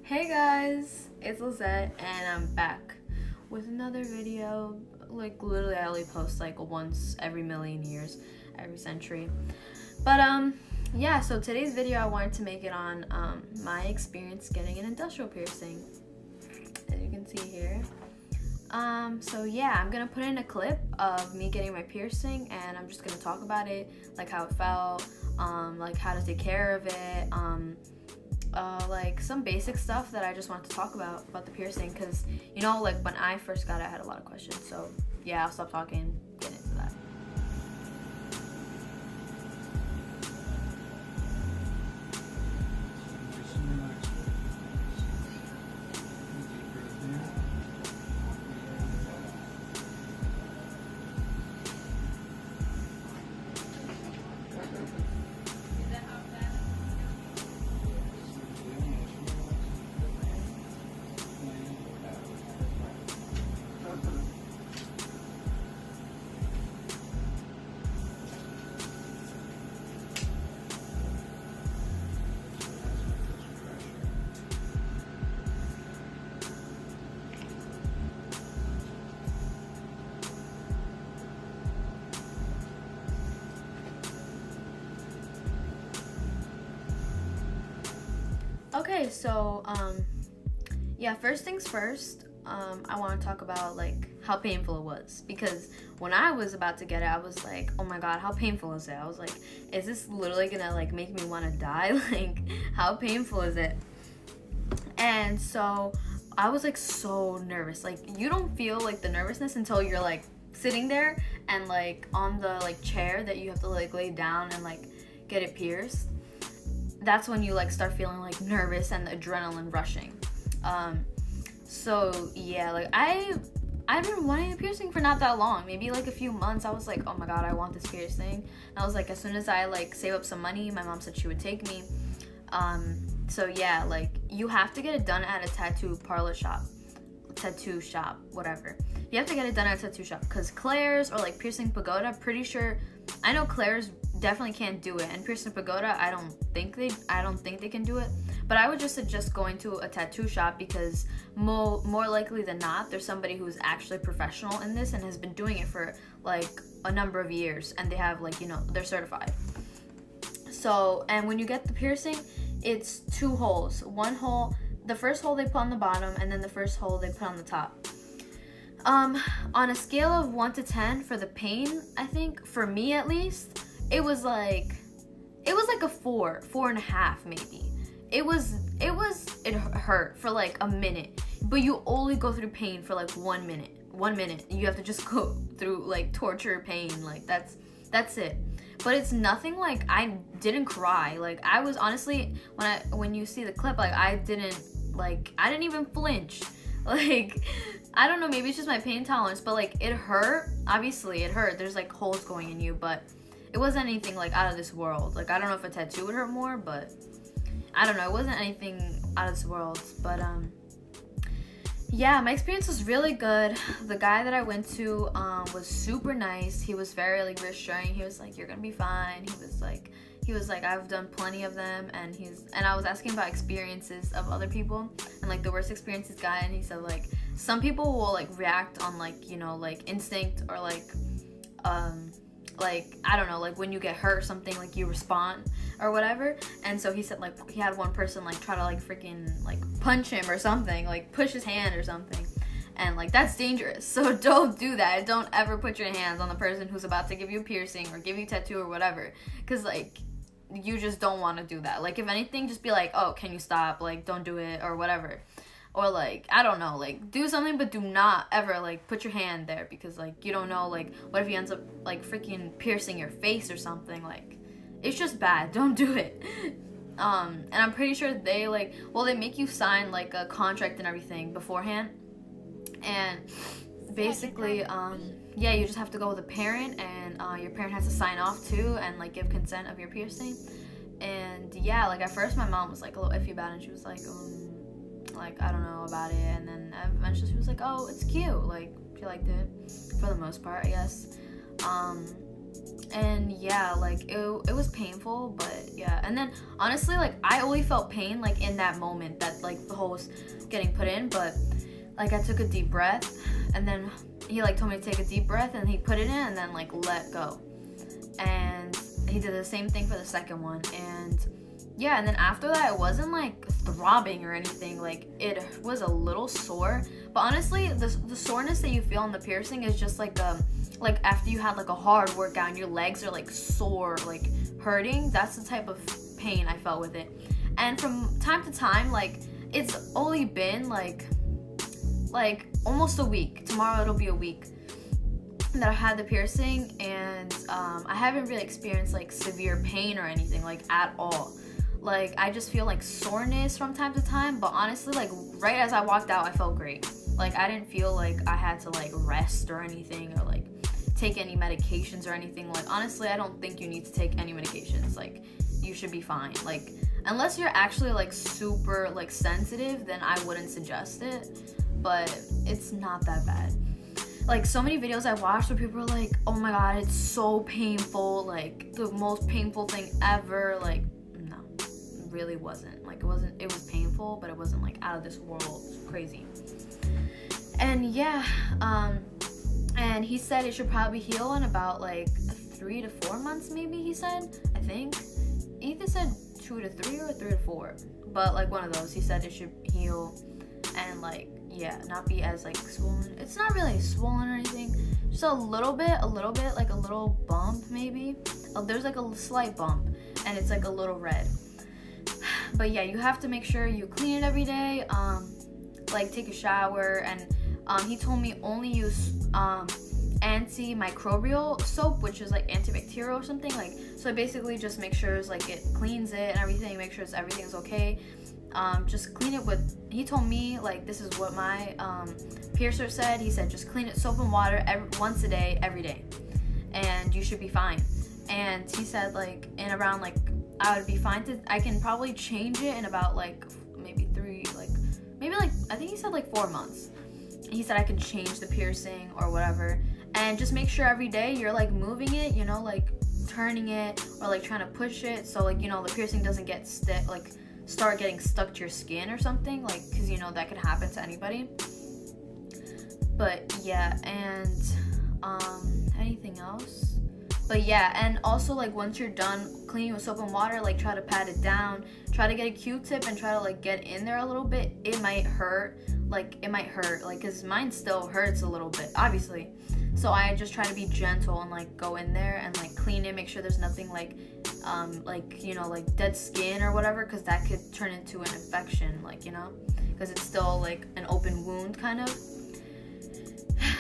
Hey guys, it's Lizette and I'm back with another video. Like literally I only post like once every million years, every century. But yeah, so today's video I wanted to make it on my experience getting an industrial piercing. As you can see here. So yeah, I'm gonna put in a clip of me getting my piercing and I'm just gonna talk about it, like how it felt, like how to take care of it, like some basic stuff that I just want to talk about the piercing, because you know, like when I first got it I had a lot of questions. So yeah, I'll stop talking, get into that. Okay, so yeah, first things first, I want to talk about like how painful it was, because when I was about to get it I was like, oh my god, how painful is it? I was like, is this literally gonna like make me want to die? Like, how painful is it? And so I was like so nervous. Like, you don't feel like the nervousness until you're like sitting there and like on the like chair that you have to like lay down and like get it pierced. That's when you like start feeling like nervous and the adrenaline rushing. So yeah, like I've been wanting a piercing for not that long, maybe like a few months. I was like, oh my god, I want this piercing. And I was like, as soon as I like save up some money, my mom said she would take me. So yeah, like you have to get it done at a tattoo shop, whatever. You have to get it done at a tattoo shop, because Claire's or like Piercing Pagoda, pretty sure, I know Claire's definitely can't do it, and Piercing Pagoda, I don't think they can do it. But I would just suggest going to a tattoo shop, because more likely than not, there's somebody who's actually professional in this and has been doing it for like a number of years, and they have like, you know, they're certified. So, and when you get the piercing, it's 2 holes. One hole, the first hole they put on the bottom, and then the first hole they put on the top. On a scale of 1 to 10 for the pain, I think, for me at least, it was like a 4.5 maybe. It hurt for like a minute, but you only go through pain for like 1 minute. 1 minute. You have to just go through like torture pain. Like that's it. But it's nothing like, I didn't cry. Like, I was honestly, when you see the clip, like I didn't even flinch. Like, I don't know, maybe it's just my pain tolerance, but like it hurt. Obviously it hurt. There's like holes going in you, but it wasn't anything like out of this world. Like, I don't know if a tattoo would hurt more, but I don't know. It wasn't anything out of this world. But yeah, my experience was really good. The guy that I went to was super nice. He was very like reassuring. He was like, you're gonna be fine. He was like, I've done plenty of them, and I was asking about experiences of other people and like the worst experiences guy, and he said like some people will like react on like, you know, like instinct, or like I don't know, like when you get hurt or something, like you respond or whatever. And so he said like he had one person like try to like freaking like punch him or something, like push his hand or something, and like that's dangerous. So don't do that. Don't ever put your hands on the person who's about to give you a piercing or give you a tattoo or whatever, because like you just don't want to do that. Like, if anything, just be like, oh, can you stop, like don't do it or whatever. Or like, I don't know, like do something, but do not ever like put your hand there, because like you don't know, like what if he ends up like freaking piercing your face or something. Like, it's just bad. Don't do it. And I'm pretty sure they like, well, they make you sign like a contract and everything beforehand, and basically yeah, you just have to go with a parent, and your parent has to sign off too and like give consent of your piercing. And yeah, like at first my mom was like a little iffy about it, and she was like I don't know about it, and then eventually she was like, oh, it's cute. Like, she liked it for the most part, I guess. And yeah, like it was painful, but yeah. And then honestly, like I only felt pain like in that moment that like the hole was getting put in, but like I took a deep breath, and then he like told me to take a deep breath, and he put it in and then like let go. And he did the same thing for the second one. And yeah, and then after that it wasn't like throbbing or anything, like it was a little sore, but honestly the soreness that you feel in the piercing is just like after you had like a hard workout and your legs are like sore, like hurting. That's the type of pain I felt with it. And from time to time, like it's only been like almost a week. Tomorrow it'll be a week that I had the piercing, and I haven't really experienced like severe pain or anything like at all. Like I just feel like soreness from time to time, but honestly, like right as I walked out I felt great. Like I didn't feel like I had to like rest or anything, or like take any medications or anything. Like honestly, I don't think you need to take any medications. Like you should be fine. Like unless you're actually like super like sensitive, then I wouldn't suggest it, but it's not that bad. Like so many videos I watched where people are like, oh my god, it's so painful, like the most painful thing ever. Like no, it really wasn't. Like it was painful, but it wasn't like out of this world crazy. And yeah, and he said it should probably heal in about like 3 to 4 months, maybe. He said, I think he either said 2 to 3 or 3 to 4, but like one of those. He said it should heal and like, yeah, not be as like swollen. It's not really swollen or anything, just a little bit, like a little bump maybe. There's like a slight bump, and it's like a little red. But yeah, you have to make sure you clean it every day, like take a shower, and he told me only use antimicrobial soap, which is like antibacterial or something. Like so basically just make sure it's like it cleans it and everything, make sure everything's okay. Just clean it with, he told me like this is what my piercer said. He said just clean it soap and water once a day, every day, and you should be fine. And he said like in around like I would be fine I can probably change it in about like maybe I think he said like 4 months. He said I can change the piercing or whatever, and just make sure every day you're like moving it, you know, like turning it or like trying to push it, so like, you know, the piercing doesn't get start getting stuck to your skin or something, like, because you know that could happen to anybody. But yeah, and anything else? But yeah, and also like once you're done cleaning with soap and water, like try to pat it down, try to get a Q-tip and try to like get in there a little bit. It might hurt, like because mine still hurts a little bit, obviously. So I just try to be gentle and like go in there and like clean it, make sure there's nothing like you know, like dead skin or whatever, because that could turn into an infection, like, you know, because it's still like an open wound kind of.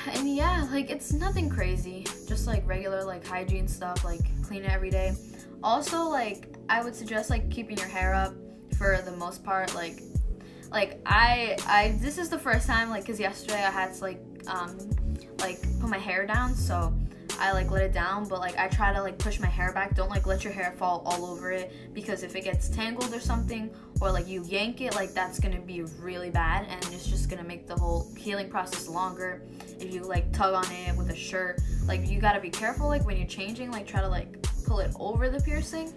And yeah, like it's nothing crazy, just like regular like hygiene stuff, like clean it every day. Also, like I would suggest like keeping your hair up for the most part. Like I this is the first time, like, because yesterday I had to like put my hair down, so I like let it down, but like I try to like push my hair back. Don't like let your hair fall all over it, because if it gets tangled or something, or like you yank it, like that's gonna be really bad, and it's just gonna make the whole healing process longer. If you like tug on it with a shirt, like you gotta be careful, like when you're changing, like try to like pull it over the piercing.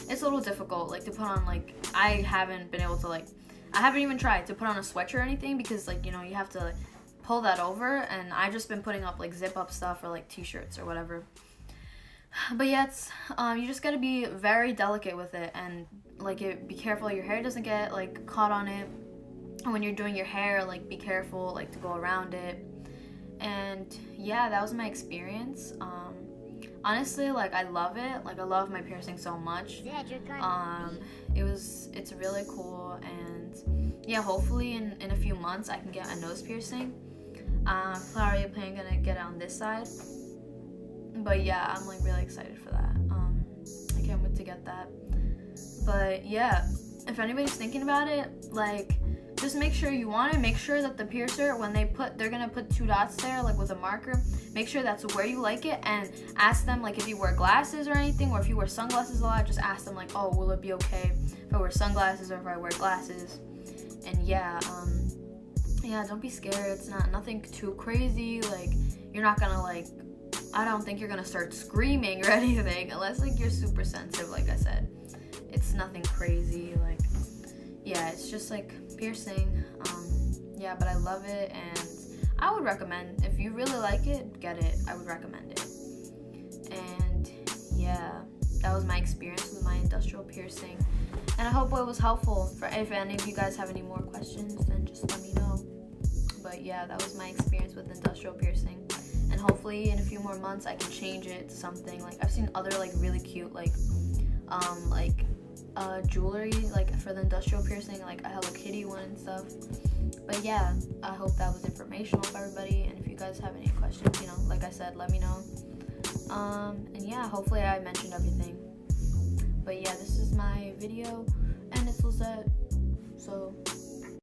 It's a little difficult like to put on, like I haven't been able to, like I haven't even tried to put on a sweatshirt or anything, because like, you know, you have to like pull that over, and I just been putting up like zip up stuff or like t-shirts or whatever. But yeah, it's you just gotta be very delicate with it, and like be careful your hair doesn't get like caught on it. And when you're doing your hair, like be careful like to go around it. And yeah, that was my experience. Honestly, like I love it. Like I love my piercing so much. It's really cool, and yeah, hopefully in a few months I can get a nose piercing. Already planning gonna get it on this side. But yeah, I'm like really excited for that. I can't wait to get that. But yeah, if anybody's thinking about it, like just make sure you want it. Make sure that the piercer, when they're gonna put 2 dots there, like with a marker, make sure that's where you like it, and ask them like if you wear glasses or anything, or if you wear sunglasses a lot, just ask them like, oh, will it be okay if I wear sunglasses or if I wear glasses? And yeah, don't be scared. It's nothing too crazy. Like you're not gonna like I don't think you're gonna start screaming or anything unless like you're super sensitive. Like I said, it's nothing crazy. Like, yeah, it's just like piercing. Yeah, but I love it, and I would recommend, if you really like it, get it. I would recommend it. And yeah, that was my experience with my industrial piercing, and I hope it was helpful. For if any of you guys have any more questions, then just let me know. But yeah, that was my experience with industrial piercing, and hopefully in a few more months I can change it to something like, I've seen other like really cute like jewelry like for the industrial piercing, like a Hello Kitty one and stuff. But yeah, I hope that was informational for everybody, and if you guys have any questions, you know, like I said, let me know. And yeah, hopefully I mentioned everything. But yeah, this is my video, and it's Lizette, so